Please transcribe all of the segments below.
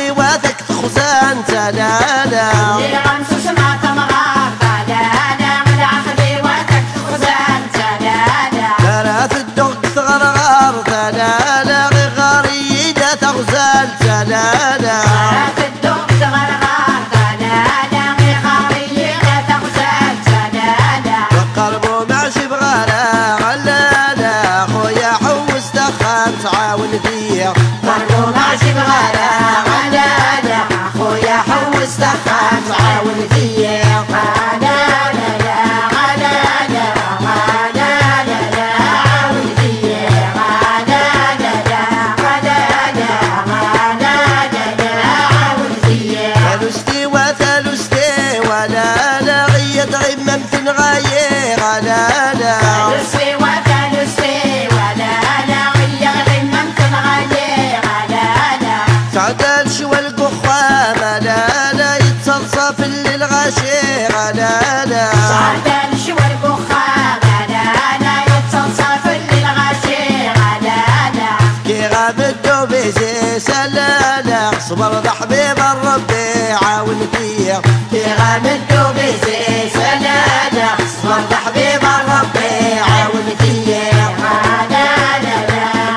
غصبي وثك تخزان تلالا اللي غنسوس ما تمغار تلالا على عقبي وثك تخزان تلالا ثلاث الدق تغرغر تلالا غريدة تغزال تلالا ثلاث الدق تغرغر تلالا غريدة تغزال تلالا وقربو معشي بغلا غلالا خويا حوس دخان تعاون فيا قربو معشي بغلا غلالا خويا حوس دخان تعاون فيا ثلثتي وثلثتي ولا لا غيد غمم في الغاية غلالا ثلثتي وثلثتي ولا لا غيد غمم في الغاية غلالا تعدل شوى القخة ملالا يتصلصف اللي الغاشي غلالا تعدل شوى القخة غلالا يتصلصف اللي الغاشي غلالا كي غاب الدوبيزي سلالا صبر ذا حبيب الربي عاون فيا كي غاب الدوبيزي سلالا صبر ذا حبيب الربي عاون فيا غلالا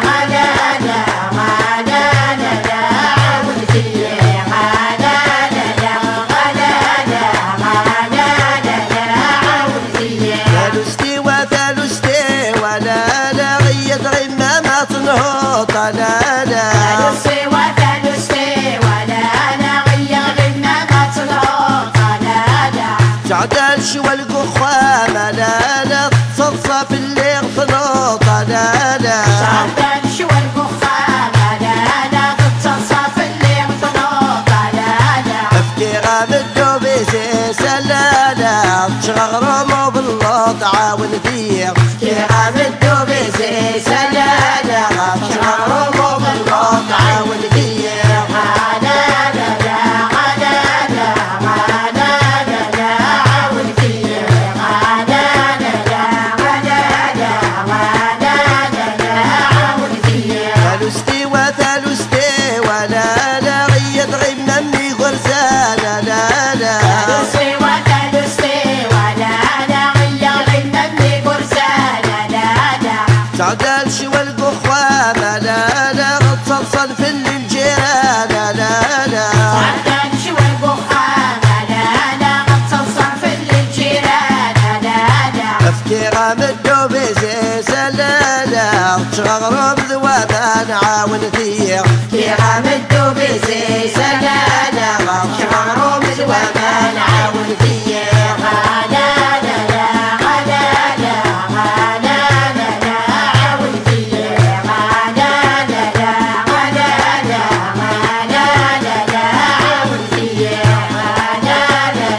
غلالا غلالا عاون فيا غلالا غلالا غلالا عاون فيا ثلثتي وثلثتي ولا لا غيد غمامة تنهض لالا ثلثتي وثلثتي ولا لا غير غمامة تنهض لالا تعدل شوى القخة ملالا تصلصف اللي غتنوط لالا تعدل شوى القخة غلالا تتصلصف اللي غتنوض لالا افكي غاب الدوبيزي سلالا تشغغرمو باللوط عاون فيا كي غاب الدوبيزي سلالا تشغغرمو باللوط عاون فيا غلالا غلالا غلالا عاون فيا غلالا غلالا غلالا عاون فيا ثلثتي وثلثتي ولا لا غيد غممني غرزان لالا ثلثتي وثلثتي ولا لا غير غممني قرصان لالا تعدل شوى القخوة ملالا غتصلصل في الجيران لالا تعدل شوى القخة لالا غتصلصل في الجيران لالا افكي غام الدوبيزي سلالا تشغغرم ذوابان عاون فيا كي غام الدوبيزي سلالا تشغغرم ذوابان عاون فيا غلالا غلالا غلالا عاون فيا غلالا غلالا غلالا عاون فيا غلالا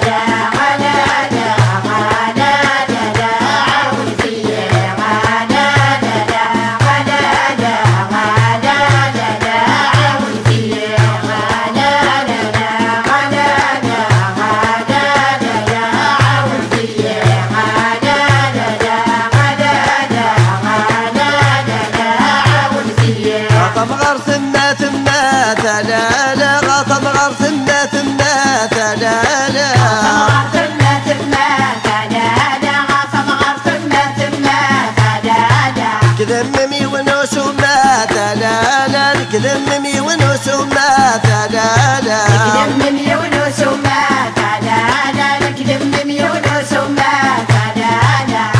غلالا غلالا عاون فيا غلالا غلالا غلالا عاون فيا غلالا غلالا غلالا عاون فيا غلالا غلالا غلالا عاون فيا غطم غر ثما ثما ثلالا غطم غر ثما ثما ثلالا كذممي ونوس وما ثلالا كذممي ونوس وما ثلالا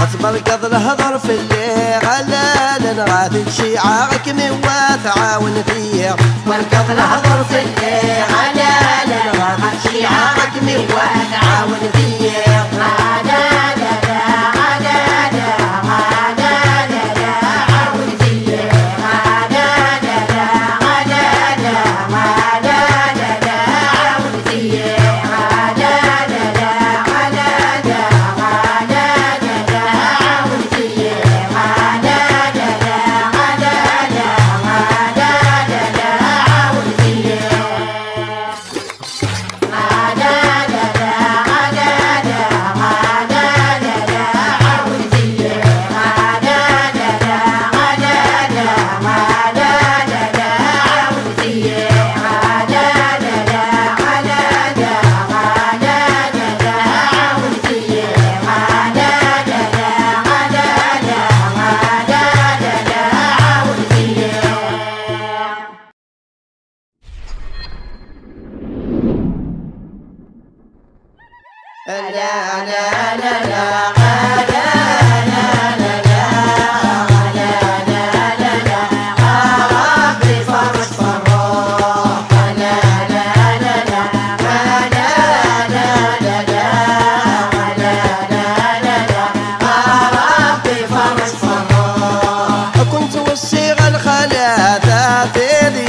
اصبر قبل هضر في اللي غلالا غاث شيعاك من وثعاون فيا والقبل هضر في الليل غلالا غاث شيعاك من وثعاون فيا غلالا غلالا غلالا عاون فيا غلالا غلالا غلالا عاون فيا غلالا غلالا غلالا عاون فيا غلالا غلالا غلالا عاون فيا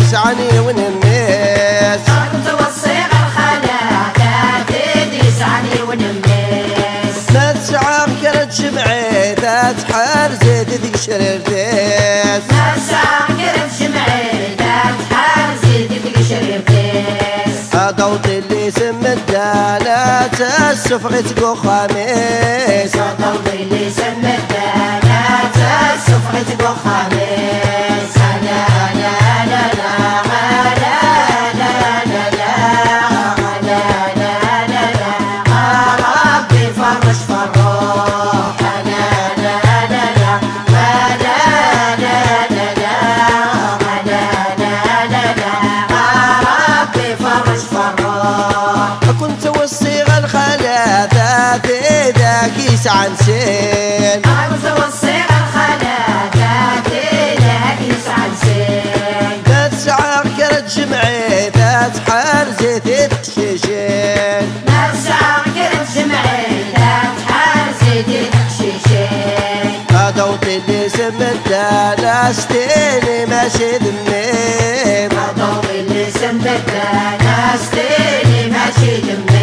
يسعني ونميس كنت والصيغ الخلات يسعني ونميس ما تسعى كرت جمعي ذات حال زيد ذيك شريرتيس ما تسعى كرت جمعي ذات حال زيد ذيك شريرتيس ضوط اللي سم الدالات السفغ تقو خميس ضوط اللي سم الدالات السفغ تقو خميس عن سين كنت والصيغ الخلات ذاك عن سين ذات ساعة كرت جمعي ذات حال زيت تخشيشين ذات ساعة كرت جمعي ذات حال زيت تخشيشين ضوط اللي سم الدانستيني ماشي ذميم ضوط اللي سم الدانستيني ماشي ذميم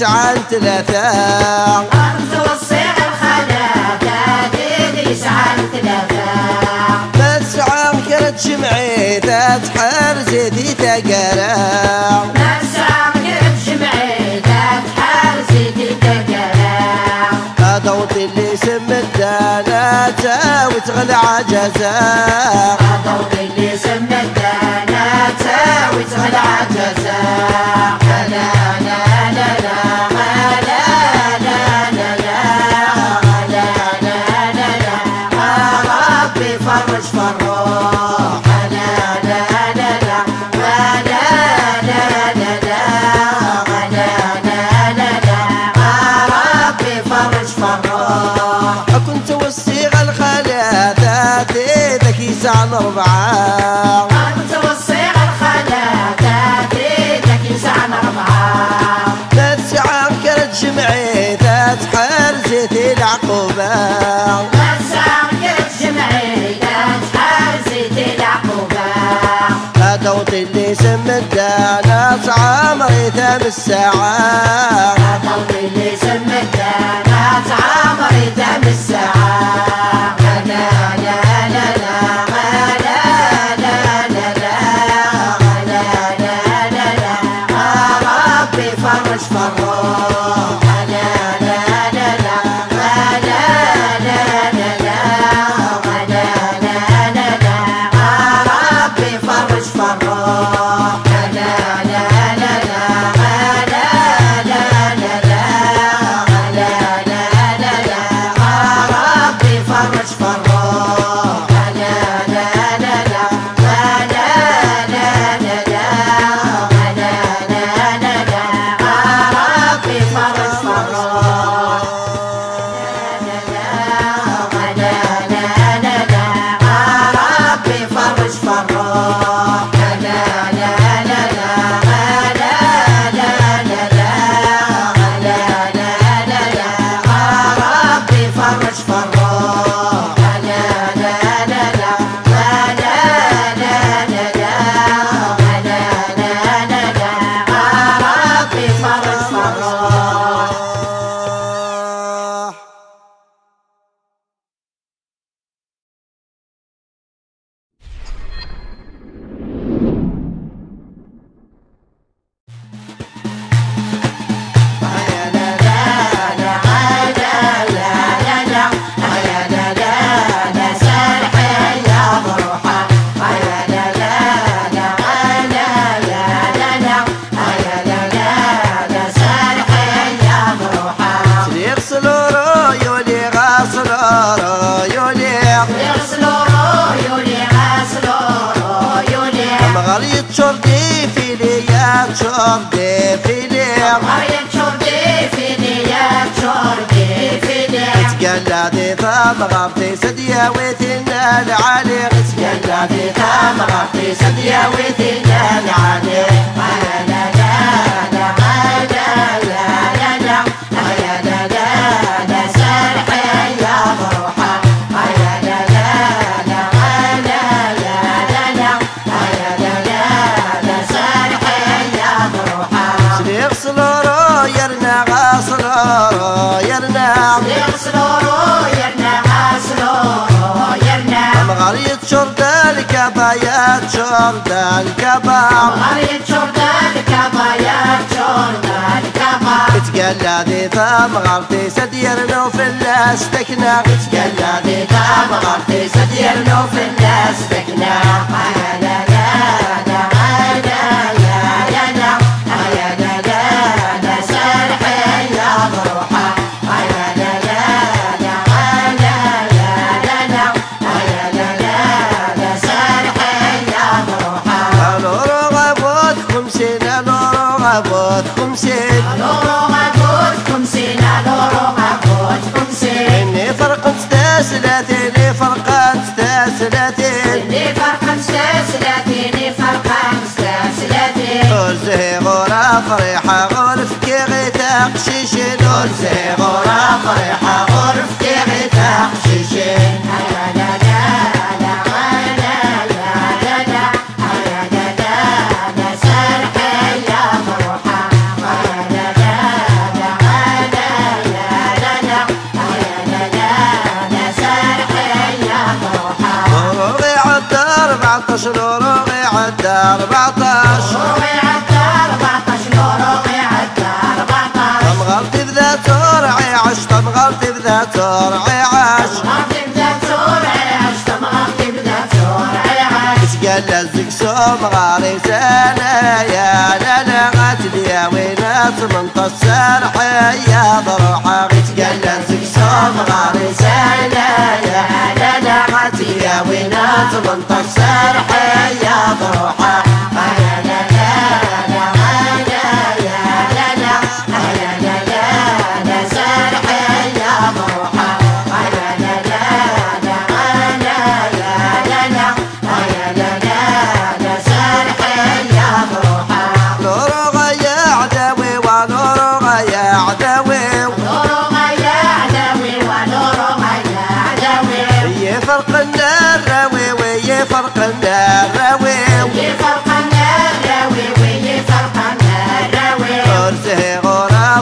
عن ثلاثة كنت والصيغ الخلات عن ثلاثة ما تسعى كرت جمعي ذات حال زيدي تقرا ما تسعى كرت جمعي ذات حال زيدي تقرا ضوط اللي سم الدانات وتغلى عجزا ضوط اللي سم الدانات وتغلى عجزا عن أربعة كنت والصيغ الخلات ذاك عن أربعة ما تسعى كرت جمعي ذات حال زيت العقوبة ما تسعى كرت جمعي ذات حال زيت العقوبة ضوط اللي سم الدانات عمري ثام الساعة ضوط اللي سم الدانات عمري ثام الساعة شردي فيني مريم شردي فيني يا شردي فيني تقلدي ثمغرتي سديا ويتنا العالي تقلدي ثمغرتي سديا ويتنا العالي شرد الكبايات شرد الكبا غريب شرد الكبايات شرد الكبا تقلدي ثمغرتي سديرنو في الناس تكنا تقلدي ثمغرتي سديرنو في الناس تكنا إني فرقت ستاسلاتيني فرقت ستاسلاتيني فرقت ستاسلاتيني فرقت ستاسلاتيني غرزي غورا فريحة غرفتي غيتا قشيشين غرزي غورا فريحة غرفتي غيتا قشيشين روغي عدى 14 طمغرتي بذات سرعي عش طمغرتي بذات سرعي عش تقل الزقسوم غاري سنة يا لالا غاتليا وينات منطس سرحي يا ضروحة تقل الزقسوم غاري سنة يا لالا غاتليا وينات منطس سرحي يا ضروحة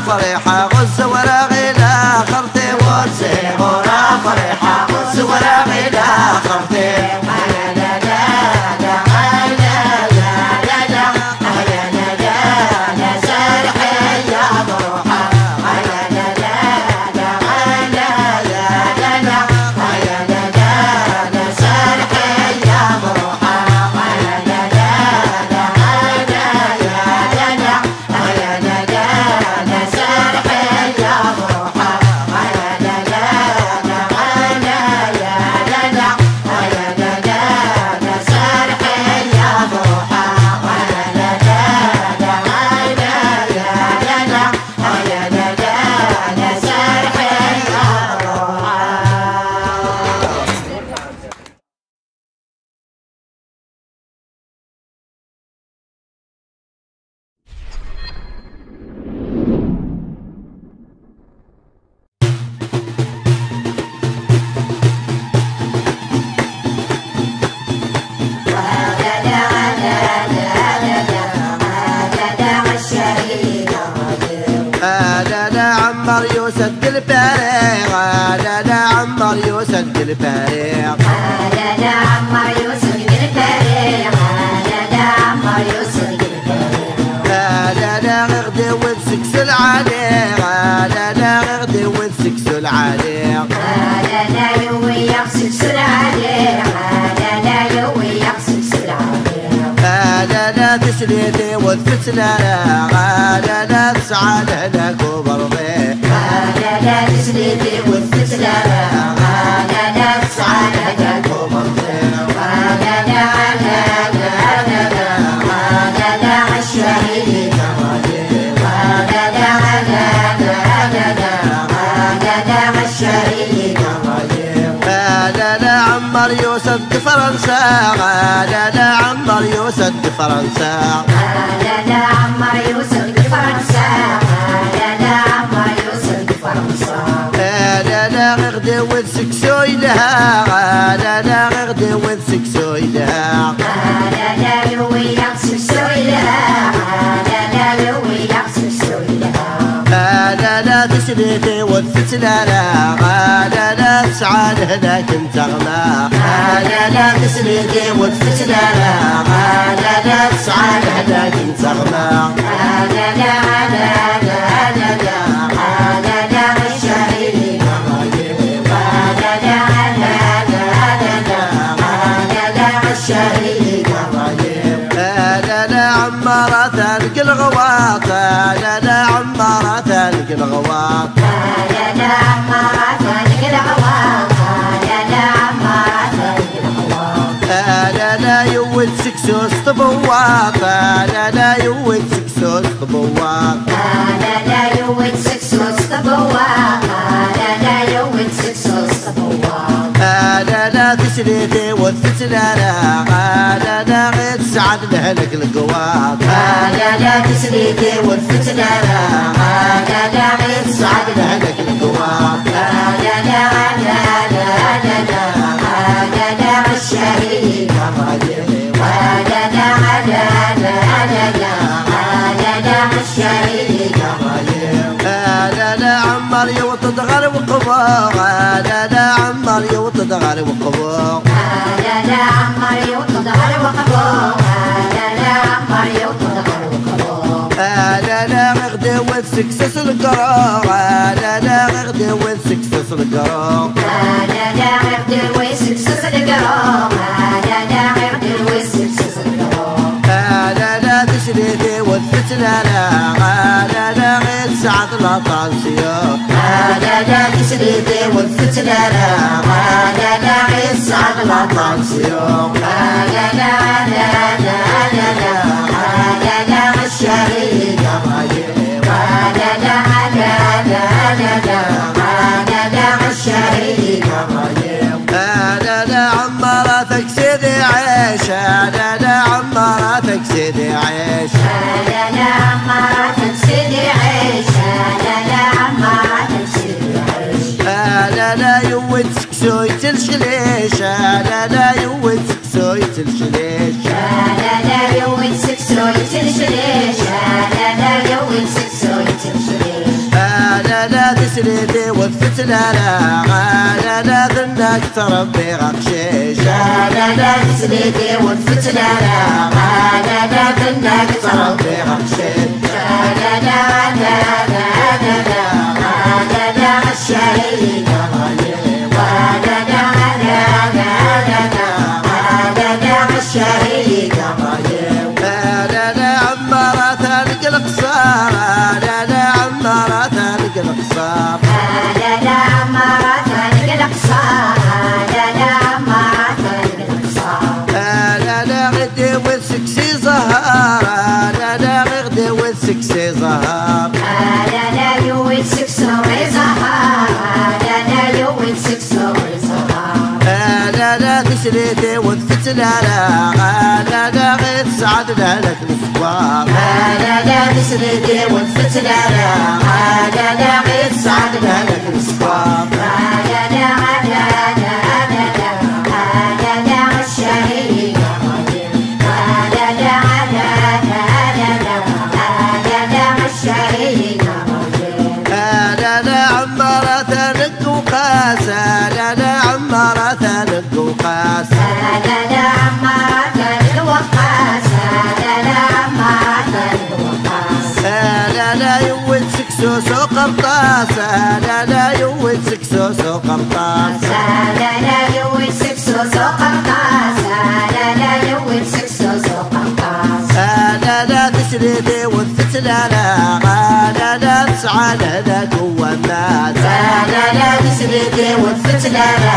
فريحة غز ورغي لا خرتي ورسي غورا فريحة غز ورغي لا خرتي يوسد الفريق لا لا عمر يوسد الفريق لا لا عمر يوسد الفريق لا لا عمر يوسد الفريق لا لا غدي وبسكسل عليق لا لا غدي وبسكسل عليق لا لا يوي يغسكسل عليق لا لا يوي يغسكسل عليق لا لا تسليتي وتفتنا لا لا تسعى لك وبرضي لا تسليتي والفتلة لا تسعى لك وبرضي لا عالشهيد عمر يوسف دي فرنسا لا لا عمر يوسف دي فرنسا لا لا عمر يوسف دي فرنسا لا لا عمر يوسف دي فرنسا لا لا غدي وسكسوي لها لا لا غدي وسكسوي لها لا لا يوي يقسسوي لها لا لا يوي يقسسوي لها لا لا تسريتي والفتلالة لا لا تسعى لهناك انت غلا لا لا تسريتي والفتلالة لا لا تسعى لهناك انت غلا لا لا لا لا لا لا لا الشهيد لا لا عمارة تلقى الغواط لا لا عمارة تلقى الغواط لا لا عمارة تلقى الغواط لا لا عمارة تلقى الغواط لا لا يود سكسوس طبواط لا لا يود سكسوس طبواط لا لا يود سكسوس طبواط لا لا يود سكسوس طبواط لا لا تسريتي والفتلالة لا لا غير تسعد لهلك القواط لا لا تسريتي والفتلالة لا لا غير تسعد لهلك القواط لا لا لا لا لا لا الشهيد لا لا لا لا الشهيد لا لا عمر يوطد غير وقبوق لا لا عمر يوطد غير وقبوق لا لا عمر يوطد غير وقبوق لا لا عمر يوطد غير وقبوق لا لا غدي وسكسس القروق لا لا غدي وسكسس القروق لا لا غدي وسكسس القروق لا لا غدي وسكسس القروق لا لا تشريتي والفتلالة لا لا غير سعد لا طالسيو لا لا تشريتي والفتلالة لا لا غير سعد لا طالسيو لا لا لا لا لا الشهيد لا لا لا لا الشهيد لا لا عمارتك سيدي عيش لا لا عمارتك سيدي عيش لا لا عمارتك سيدي عيش لا لا عمارتك سيدي عيش لا لا يود سكسوي تلشليش لا لا يود سكسوي تلشليش لا لا يود سكسوي تلشليش لا لا يود سكسوي تلشليش لا لا تسريتي والفتلالة لا لا ذنك تربي غقشيش لا لا تسريتي والفتلالة لا لا ذنك تربي غقشيش لا لا لا لا الشهيد لا لا الشهيد لا لا عمارة تلقى القصار لا لا عمارة تلقى القصار لا لا عمارة تلقى القصار لا لا عمارة تلقى القصار لا لا غدي والسكسي زهار لا لا غدي والسكسي زهار لا لا يويد سكسوي زهار لا لا يويد سكسوي زهار لا لا تسريتي والفتلالة لا لا غير سعد لهلك الصبار لا لا تسريتي والفتلالة لا لا غير سعد لهلك الصبار لا لا لا الشهيد لا لا لا الشهيد لا لا عمارة تلق وقاس لا لا عمارة تلق وقاس لا لا عمارة الوقاس لا لا عمارة الوقاس لا لا يود سكسوس وقرطاس لا لا يود سكسوس وقرطاس لا لا يويد سكسوس وقرطاس لا لا يويد سكسوس وقرطاس لا لا تسريتي والفتلالة لا لا تسعى لهذاك هو الناس لا لا تسريتي والفتلالة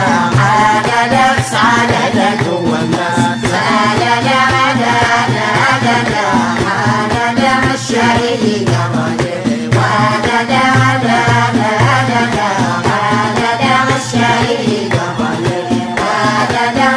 لا لا تسعى لهذاك هو الناس لا لا لا الشهيد لا لا الشهيد لا لا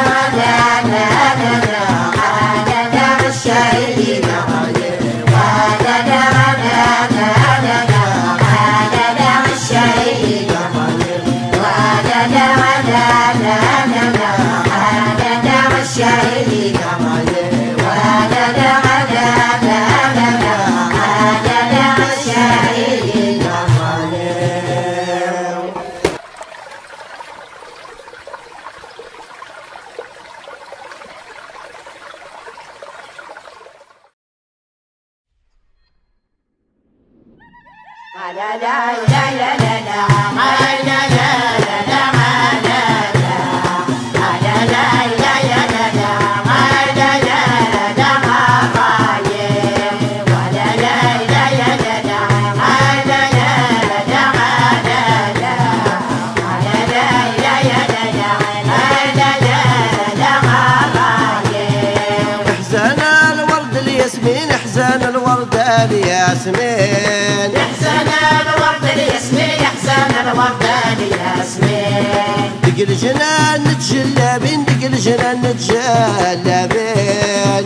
يحزن الورد الياسمين يحزن الورد الياسمين يحزن الورد الياسمين دق الجنان نتجلبين دق الجنان نتجلبين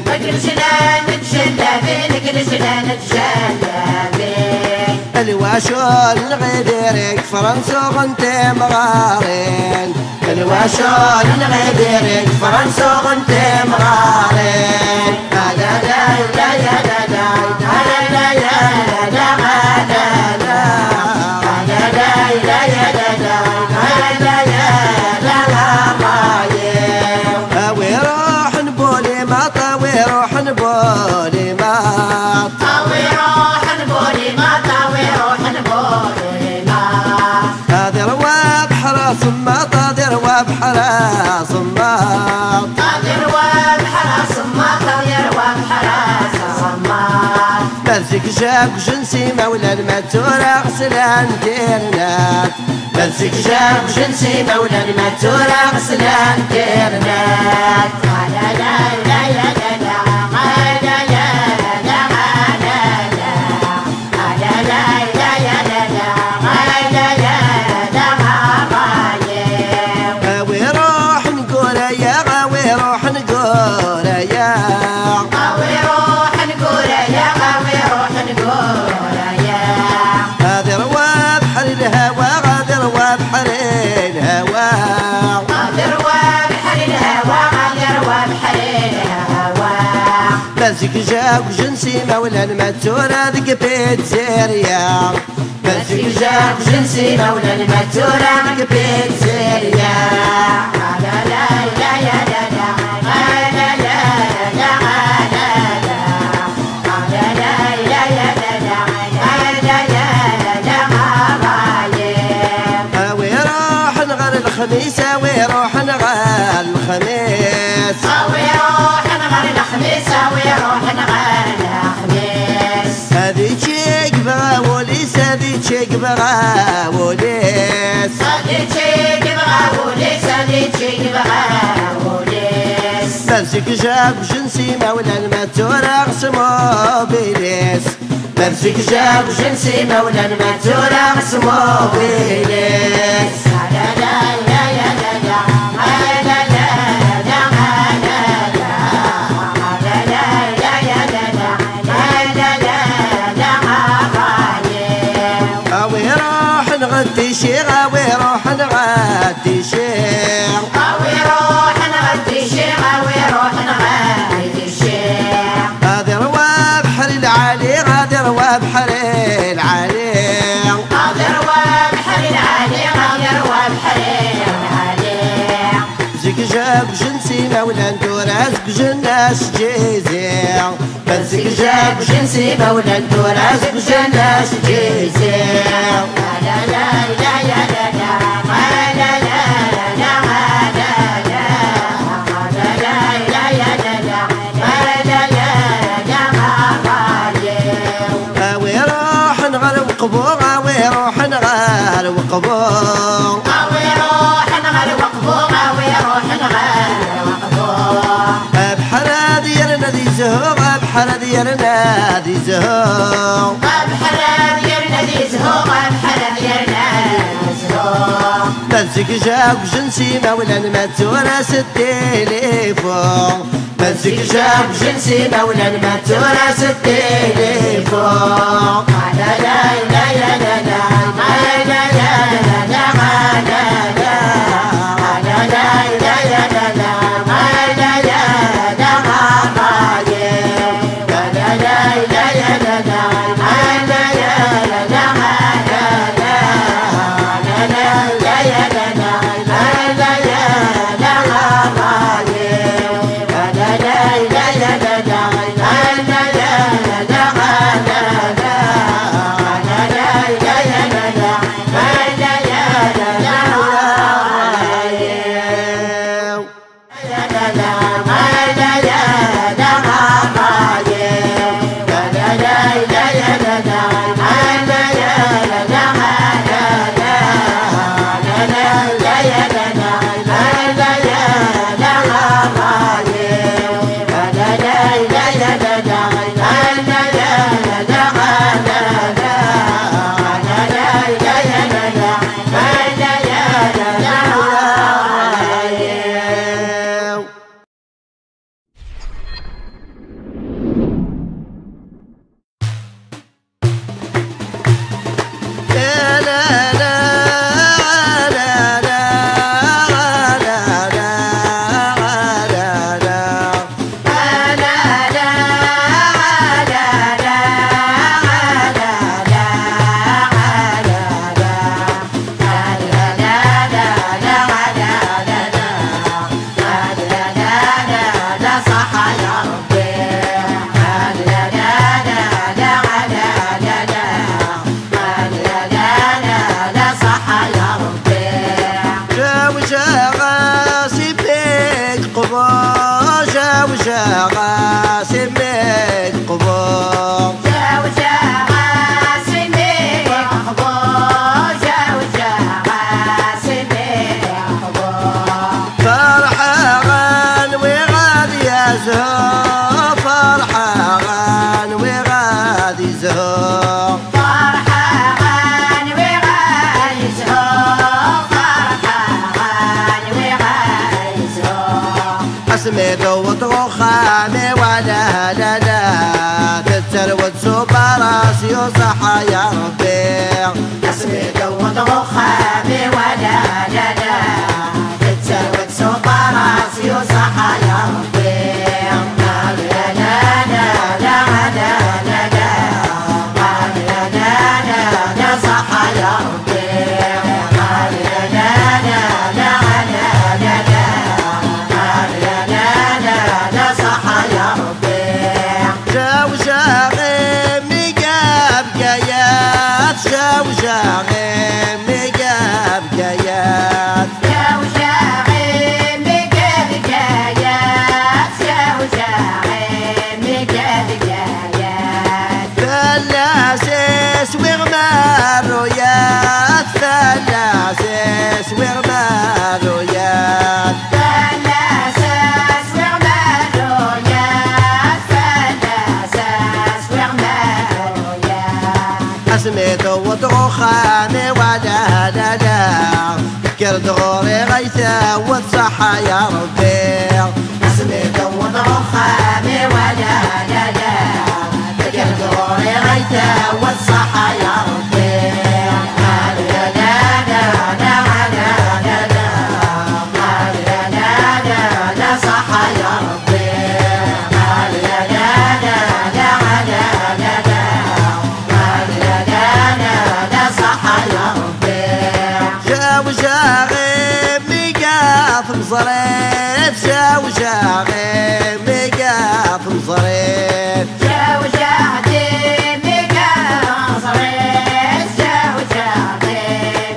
دق الجنان نتجلبين دق الجنان نتجلبين الواشون نغيديرك فرنسا غنت مغارين الواشون نغيديرك فرنسا غنت مغارين بحرا صمات طاير وبحرا صمات طاير وبحرا صمات مزيك جاك جنسي مولا الماتورة غسلان ديرنات مزيك جاك جنسي مولا الماتورة غسلان ديرنات لا لا لا لا لا مزيك جاك جنسي مولا الماتورة ذيك بيت زيريا مزيك جاك جنسي مولا الماتورة ذيك بيت زيريا لا لا لا لا لا الخميس ويروح نغال الخميس ويروح نغال الخميس ويروح نغال الخميس هذي تشيك بغاوليس هذي تشيك بغاوليس هذي تشيك بغاوليس هذي تشيك بغاوليس مزيك جاك جنسي مولا الماتورة غسمو بيليس مزيك جاك جنسي مولا الماتورة غسمو بيليس لا لا لا لا لا نغدي شيغ ويروح نغدي شيغ ويروح نغدي شيغ ويروح نغدي شيغ هذا روى بحر العالي هذا روى بحر العالي هذا روى بحر العالي هذا روى بحر العالي زيك جاب جنسي مولا ندوراس بجناس جيزيغ بنزيك جاب جنسي مولا ندوراس بجناس جيزيغ لا لا لا لا لا وقبور ويروح نغال وقبور ويروح نغال وقبور ويروح نغال وقبور بحر ديالنا ذي زهور بحر ديالنا ذي زهور بحر ديالنا ذي زهور بحر ديالنا زهور مزيك جاك جنسي مولا الماتورة التليفون مزيك جاك جنسي مولا الماتورة التليفون لا لا لا لا لا لا لا لا لا جاوجا غاسمك قبور جاوجا غاسمك قبور جاوجا غاسمك قبور فرحة غنوي غادي يا زهور فرحة غنوي غادي زهور سميتو وطروخامي ولا لا لا تتسرود سوبر راسي وصحى يا ربي سميتو وطروخامي ولا لا لا تتسرود سوبر راسي وصحى يا ربي لا لا لا لا لا لا لا لا لا صحى يا ربي لا لا لا جاوجاغي مقاب قيات جاوجاغي مقاب قيات جاوجاغي مقاب قيات ثلاثيس وغمار رويات ثلاثيس وغمار رويات سميتو وطروخامي ولا لا لا كرد غوري غيثة والصحة يا ربي سميتو وطروخامي ولا لا لا كرد غوري غيثة والصحة يا ربي لا لا لا لا لا لا لا صحة يا ربي لا لا لا جاوجاغي مقاف مصريت جاوجاغي مقاف مصريت جاوجاغي مقاف مصريت جاوجاغي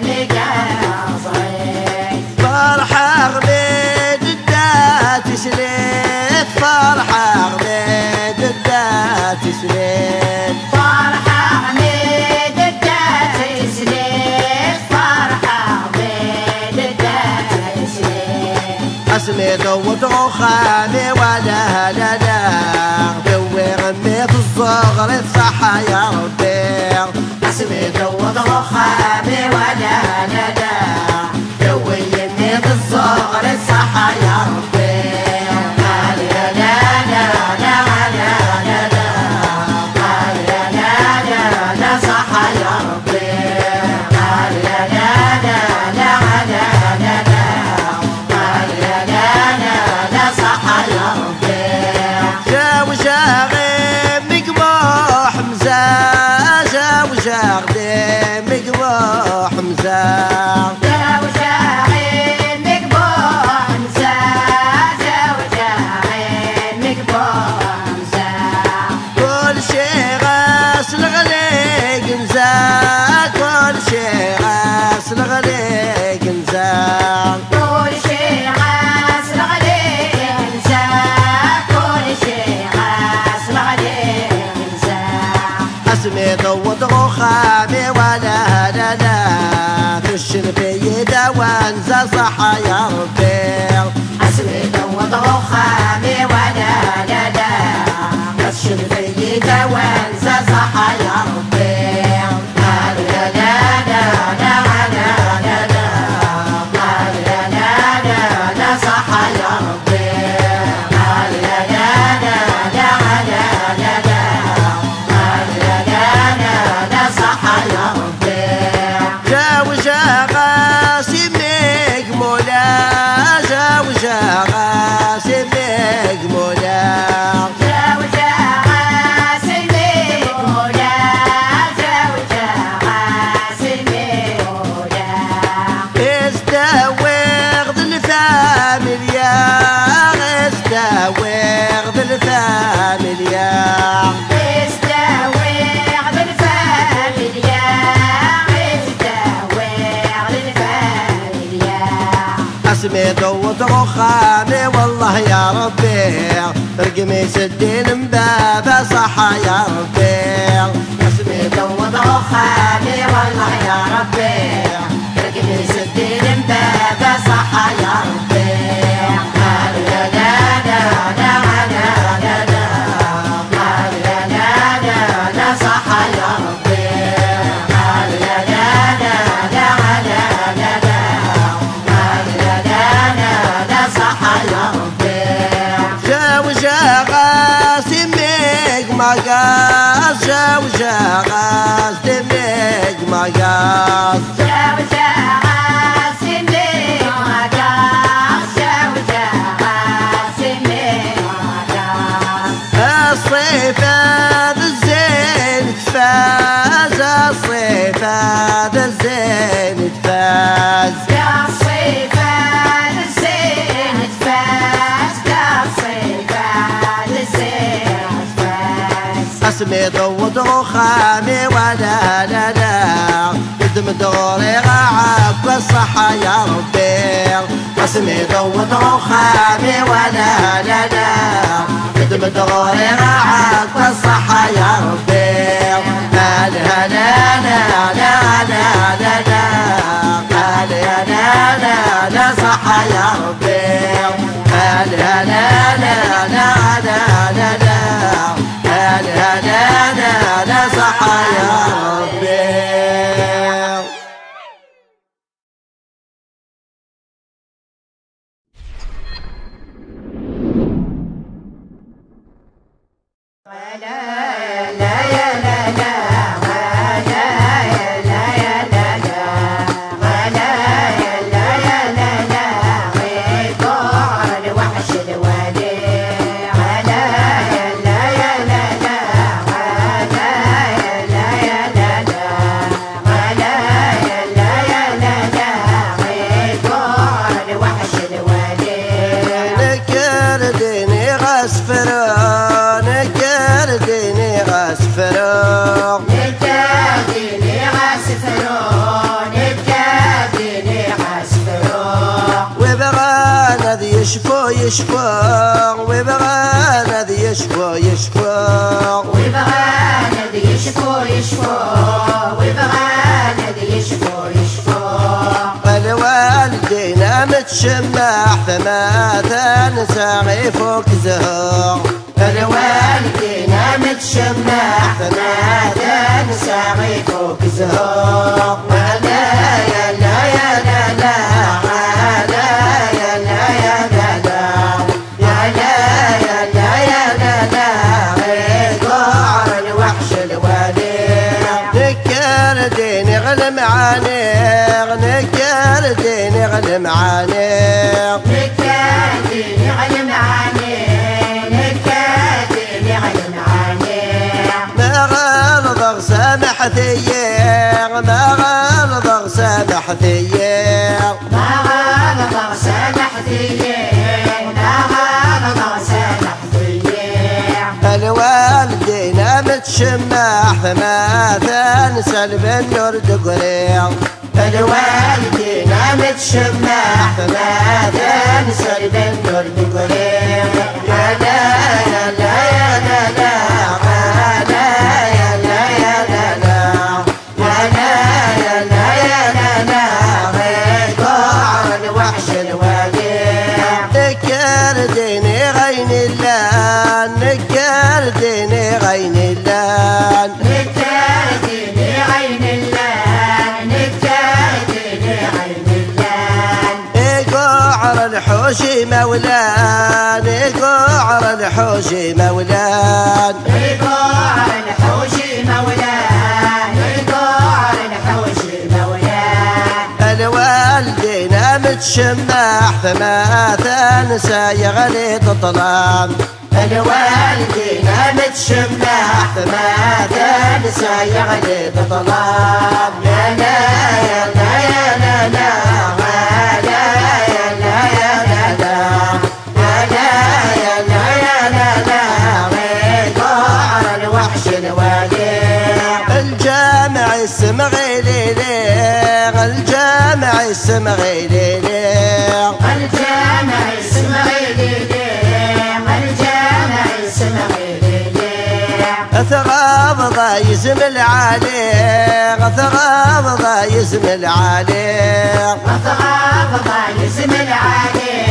مقاف مصريت فرحة غميد الدات سليت فرحة غميد الدات سليت فرحة غميد الدات سليت سميتو وطروخامي ولا لا لا دوي غميت الصغر الصحة يا ربي سميتو وطروخامي ولا لا لا دوي غميت الصغر الصحة يا ربي لا لا لا لا صحة يا ربي لا لا جاوجاغي مقبوح مزاج جاوجاغي مقبوح مزاج جاوجاغي مقبوح مزاج جاوجاغي مقبوح مزاج كل شي غاسل غليق نزاج كل شي غاسل غليق نزاج كل شي غاسل غليق نزاج كل شي غاسل غليق نزاج سميتو وطروخامي ولا لا لا تشن في دوانزا صحة يا ربي سميتو وطروخامي ولا لا لا تشن في دوانزا صحة يا ربي جاوجا غاسمك سميت وترخامي والله يا ربي رقمي سدين مبابا صح يا ربي سميت وترخامي والله يا ربي رقمي سدين مبابا صح يا ربي مقاس وشغاس دميق مقاس الصيف هذا الزين تفاز الصيف هذا الزين تفاز يا الصيف هذا الزين تفاز يا الصيف هذا الزين سميت وترخامي ولا لا لا قدم دوري غعب بالصحة يا ربي سميت وترخامي ولا لا لا قدم دوري غعب بالصحة يا ربي لا لا لا لا لا لا لا لا لا لا لا لا صحة يا ربي لا لا لا لا لا لا لا لا لا لا لا لا صح يا ربي يشفى ويبغانا ذي يشفى ويبغانا ذي يشفى ويبغانا ذي يشفى الوالدين متشمع فما تنسى فوق زهر الوالدين متشمع فما تنسى فوق زهر لا يا لا يا لا لا نكر ديني غل معاني نكر ديني غل معاني نكر ديني غل معاني ما غلظ سامح ثيّر ما غلظ سامح ثيّر ما غلظ سامح ثيّر ما غلظ سامح ثيّر الوالدين متشمع فما تنسى البنور دقرير الوالدين متشمع فما تنسى البنور دقرير يا لا يا لا يا لا لا يا لا يا لا يا لا يا لا يا لا لا قعر الوحش الوديع نكر ديني غين اللان نكر ديني غين اللان نكر ديني غين اللان نكر ديني غين اللان قعر الحوشي مولان قعر الحوشي مولان قعر الحوشي مولان قعر الحوشي مولان الوالدين متشمع فما تنسى يغلي تطلام الوالدين متشمع فما تنسى يغلي تطلام يا لا يا لا يا لا لا الجامع السمغي ليلي يسم العالي غثغابضة يسم العالي غثغابضة يسم العالي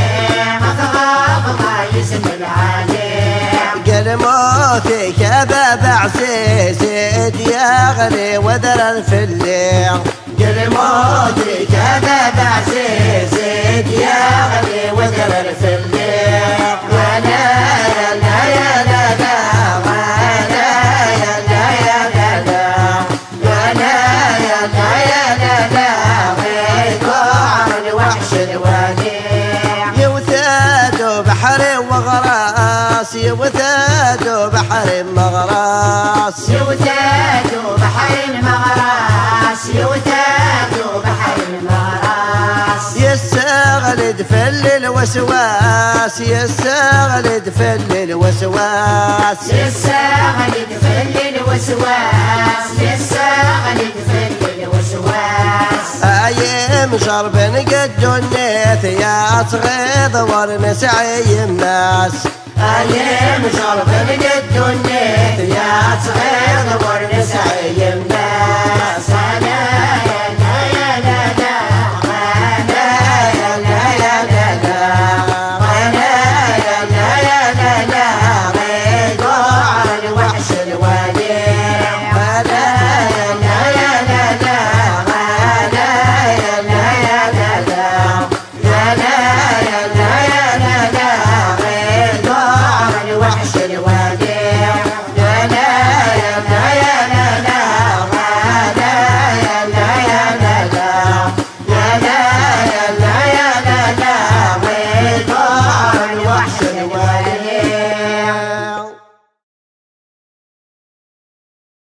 غثغابضة يسم العالي قل موتي كباب عسيس يا غلي وذر الفلي قل موتي كباب عسيس يا غلي وذر الفلي يوثاد بحر مغراس يوثاد بحر مغراس يوثاد بحر مغراس يستغلد فل الوسواس يستغلد فل الوسواس يستغلد فل الوسواس يستغلد فل الوسواس ايم شرب قد النيث يا صغير ورمسعي الناس ايام شرب قد النيث يا صغير ورمسعي الناس